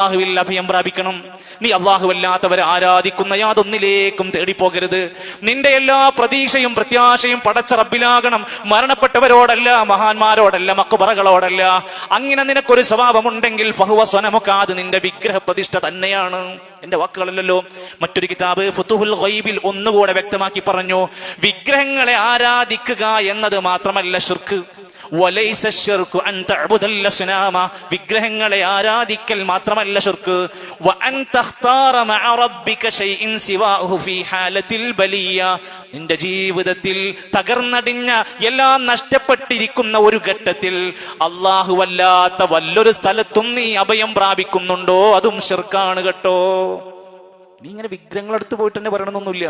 അല്ലാഹുവിൽ അഭയം പ്രാപിക്കണം. നീ അല്ലാഹുവല്ലാത്തവരെ ആരാധിക്കുന്ന യാതൊന്നിലേക്കും തേടിപ്പോകരുത്. നിന്റെ എല്ലാ പ്രതീക്ഷയും പ്രത്യാശയും പടച്ച റബ്ബിലാകണം. മരണപ്പെട്ടവരോടല്ല, മഹാന്മാരോടല്ല, മഖ്ബറകളോടല്ല. അങ്ങനെ നിനക്കൊരു സ്വഭാവമുണ്ടെങ്കിൽ ഫഹുവ സ്വനമുക, അത് നിന്റെ വിഗ്രഹ പ്രതിഷ്ഠ തന്നെയാണ്. എന്റെ വാക്കുകളല്ലല്ലോ. മറ്റൊരു കിതാബ് ഫുതുഹുൽ ഗൈബിൽ ഒന്നുകൂടെ വ്യക്തമാക്കി പറഞ്ഞു, വിഗ്രഹങ്ങളെ ആരാധിക്കുക എന്നത് മാത്രമല്ല ശിർക്ക്. വലൈസ ശിർകു അൻ തഅബുദൽ അസ്നാമ, വിഗ്രഹങ്ങളെ ആരാധിക്കൽ മാത്രമല്ല ശിർക്ക്. വഅൻ തഖ്താറ മഅ റബ്ബിക ശൈഇൻ സിവാഹു ഫീ ഹാലത്തിൽ ബലിയ, നിന്റെ ജീവിതത്തിൽ തകർന്നടിഞ്ഞ എല്ലാം നഷ്ടപ്പെട്ടിരിക്കുന്ന ഒരു ഘട്ടത്തിൽ അല്ലാഹുവല്ലാത്ത വല്ലൊരു സ്ഥലത്തും നീ അഭയം പ്രാപിക്കുന്നുണ്ടോ, അതും ശിർക്കാണ് കേട്ടോ. നീ ഇങ്ങനെ വിഗ്രഹങ്ങളെടുത്ത് പോയിട്ട് തന്നെ പറയണമെന്നൊന്നുമില്ല.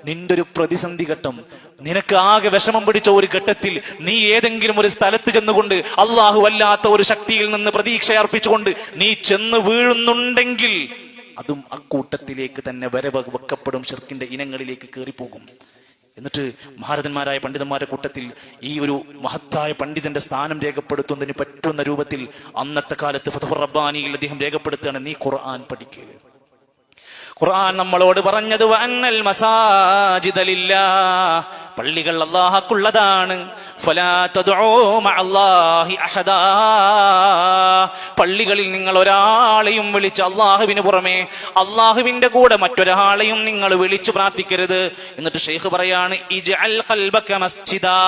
നിന്റെ ഒരു പ്രതിസന്ധി ഘട്ടം, നിനക്ക് ആകെ വിഷമം പിടിച്ച ഒരു ഘട്ടത്തിൽ നീ ഏതെങ്കിലും ഒരു സ്ഥലത്ത് ചെന്നുകൊണ്ട് അല്ലാഹു അല്ലാത്ത ഒരു ശക്തിയിൽ നിന്ന് പ്രതീക്ഷ അർപ്പിച്ചുകൊണ്ട് നീ ചെന്ന് വീഴുന്നുണ്ടെങ്കിൽ അതും അക്കൂട്ടത്തിലേക്ക് തന്നെ വെക്കപ്പെടും, ശിർക്കിന്റെ ഇനങ്ങളിലേക്ക് കയറിപ്പോകും. എന്നിട്ട് മഹാരഥന്മാരായ പണ്ഡിതന്മാരുടെ കൂട്ടത്തിൽ ഈ ഒരു മഹത്തായ പണ്ഡിതന്റെ സ്ഥാനം രേഖപ്പെടുത്തുന്നതിന് പറ്റുന്ന രൂപത്തിൽ അന്നത്തെ കാലത്ത് ഫതുഹുർ റബ്ബാനിയിൽ അദ്ദേഹം രേഖപ്പെടുത്തുകയാണ്, നീ ഖുർആൻ പഠിക്കുക. ഖുർആൻ നമ്മളോട് പറഞ്ഞത് വഅന്നൽ മസാജിദ ലില്ലാഹ്, പള്ളികൾ അല്ലാഹുക്കുള്ളതാണ്. ഫലാ തദ്ഉ മഅല്ലാഹി അഹദാ, പള്ളികളിൽ നിങ്ങൾ ഒരാളെയും വിളിച്ച് അല്ലാഹുവിന് പുറമെ അല്ലാഹുവിന്റെ കൂടെ മറ്റൊരാളെയും നിങ്ങൾ വിളിച്ചു പ്രാർത്ഥിക്കരുത്. എന്നിട്ട് ശൈഖ് പറയാണ്, ഇജ്അൽ ഖൽബക മസ്ജിദാ,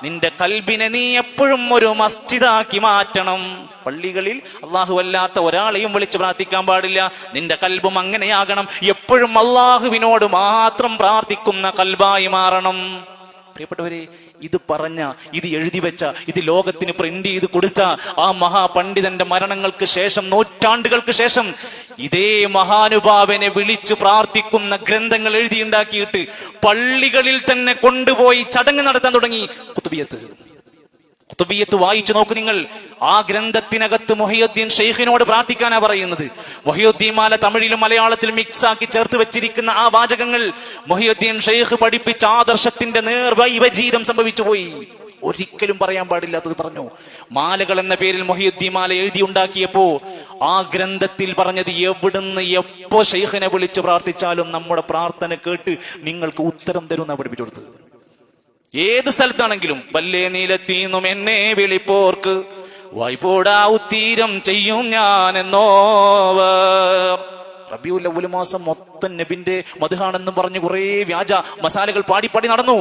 നിന്റെ ഖൽബിനെ നീ എപ്പോഴും ഒരു മസ്ജിദാക്കി മാറ്റണം. പള്ളികളിൽ അല്ലാഹുവല്ലാത്ത ഒരാളെയും വിളിച്ച് പ്രാർത്ഥിക്കാൻ പാടില്ല. നിന്റെ കൽബും അങ്ങനെയാകണം, എപ്പോഴും അല്ലാഹുവിനോട് മാത്രം പ്രാർത്ഥിക്കുന്ന കൽബായി മാറണം. പ്രിയപ്പെട്ടവരെ, ഇത് പറഞ്ഞ, ഇത് എഴുതി വെച്ച, ഇത് ലോകത്തിന് പ്രിന്റ് ചെയ്ത് കൊടുത്ത ആ മഹാപണ്ഡിതന്റെ മരണങ്ങൾക്ക് ശേഷം, നൂറ്റാണ്ടുകൾക്ക് ശേഷം ഇതേ മഹാനുഭാവനെ വിളിച്ചു പ്രാർത്ഥിക്കുന്ന ഗ്രന്ഥങ്ങൾ എഴുതിയുണ്ടാക്കിയിട്ട് പള്ളികളിൽ തന്നെ കൊണ്ടുപോയി ചടങ്ങ് നടത്താൻ തുടങ്ങി. ഖുതുബിയ്യത്ത് വായിച്ചു നോക്കൂ നിങ്ങൾ. ആ ഗ്രന്ഥത്തിനകത്ത് മുഹയ്യുദ്ദീൻ ഷെയ്ഖിനോട് പ്രാർത്ഥിക്കാനാ പറയുന്നത്. മുഹയ്യുദ്ദീൻ മാല തമിഴിലും മലയാളത്തിലും മിക്സ് ആക്കി ചേർത്ത് വെച്ചിരിക്കുന്ന ആ വാചകങ്ങൾ മുഹയ്യുദ്ദീൻ ഷെയ്ഖ് പഠിപ്പിച്ച ആദർശത്തിന്റെ നേർവൈപരീതം സംഭവിച്ചു പോയി. ഒരിക്കലും പറയാൻ പാടില്ലാത്തത് പറഞ്ഞു. മാലകൾ എന്ന പേരിൽ മുഹയ്യുദ്ദീൻ മാല എഴുതി ഉണ്ടാക്കിയപ്പോ ആ ഗ്രന്ഥത്തിൽ പറഞ്ഞത്, എവിടുന്ന് എപ്പോ ഷെയ്ഖിനെ വിളിച്ചു പ്രാർത്ഥിച്ചാലും നമ്മുടെ പ്രാർത്ഥന കേട്ട് നിങ്ങൾക്ക് ഉത്തരം തരുമെന്നാണ് പഠിപ്പിച്ചു കൊടുത്തത്. ഏത് സ്ഥലത്താണെങ്കിലും വല്ലേ നീലത്തീന്നും എന്നെ വിളിപ്പോർക്ക് വായ്പോടാ ഉത്തീരം ചെയ്യും ഞാൻ എന്നോവർ. റബീഉൽ അവ്വൽ മാസം മൊത്തം നബിന്റെ മദ്ഹാണെന്ന് പറഞ്ഞു കുറെ വ്യാജ മസാലകൾ പാടി പാടി നടന്നു.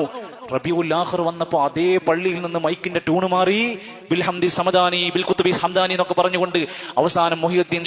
റബീഉൽ ആഖിർ വന്നപ്പോ അതേ പള്ളിയിൽ നിന്ന് മൈക്കിന്റെ ട്യൂണ് മാറി, ബിൽ ഹംദി സമദാനി ബിൽ കുത്തുബി ഹംദാനി എന്നൊക്കെ പറഞ്ഞുകൊണ്ട് അവസാനം മുഹയ്യുദ്ദീൻ